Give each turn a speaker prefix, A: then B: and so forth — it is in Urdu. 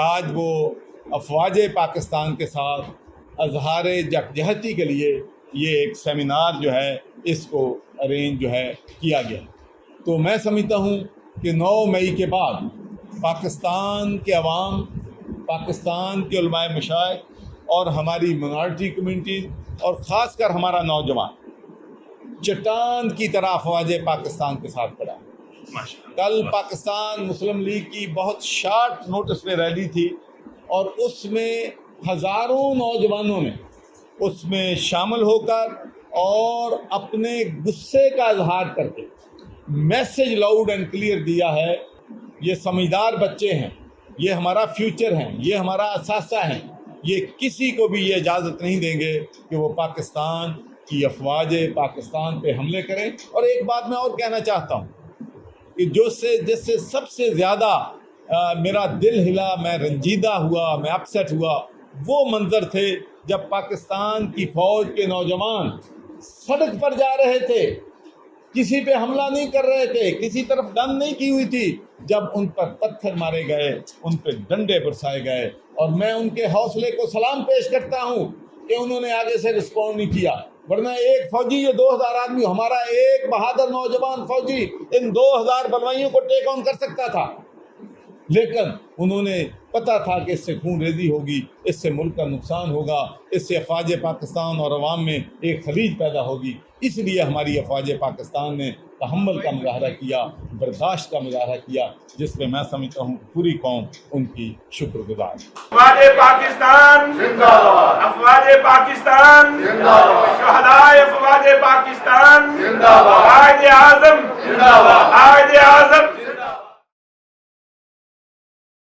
A: آج وہ افواج پاکستان کے ساتھ اظہار یکجہتی کے لیے یہ ایک سیمینار جو ہے اس کو ارینج جو ہے کیا گیا. تو میں سمجھتا ہوں کہ 9 مئی کے بعد پاکستان کے عوام، پاکستان کے علماء مشائخ اور ہماری مائنارٹی کمیونٹی اور خاص کر ہمارا نوجوان چٹان کی طرح افواج پاکستان کے ساتھ کھڑا ہے. کل پاکستان مسلم لیگ کی بہت شارٹ نوٹس میں ریلی تھی اور اس میں ہزاروں نوجوانوں نے اس میں شامل ہو کر اور اپنے غصے کا اظہار کر کے میسج لاؤڈ اینڈ کلیئر دیا ہے. یہ سمجھدار بچے ہیں، یہ ہمارا فیوچر ہیں، یہ ہمارا اثاثہ ہیں، یہ کسی کو بھی یہ اجازت نہیں دیں گے کہ وہ پاکستان کی افواج پاکستان پہ حملے کریں. اور ایک بات میں اور کہنا چاہتا ہوں کہ جس سے سب سے زیادہ میرا دل ہلا، میں رنجیدہ ہوا، میں اپسیٹ ہوا، وہ منظر تھے جب پاکستان کی فوج کے نوجوان سڑک پر جا رہے تھے، کسی پہ حملہ نہیں کر رہے تھے، کسی طرف گن نہیں کی ہوئی تھی. جب ان پر پتھر مارے گئے، ان پہ ڈنڈے برسائے گئے، اور میں ان کے حوصلے کو سلام پیش کرتا ہوں کہ انہوں نے آگے سے رسپونڈ نہیں کیا. ورنہ ایک فوجی، یہ 2000 آدمی، ہمارا ایک بہادر نوجوان فوجی ان 2000 بلوائیوں کو ٹیک آن کر سکتا تھا، لیکن انہوں نے پتہ تھا کہ اس سے خون ریزی ہوگی، اس سے ملک کا نقصان ہوگا، اس سے افواج پاکستان اور عوام میں ایک خلیج پیدا ہوگی. اس لیے ہماری افواج پاکستان نے تحمل کا مظاہرہ کیا، برداشت کا مظاہرہ کیا، جس پہ میں سمجھتا ہوں پوری قوم ان کی شکر گزار ہے.
B: افواج پاکستان زندہ باد، افواج پاکستان زندہ باد، شہدائے افواج پاکستان زندہ باد، قائد اعظم زندہ باد، قائد اعظم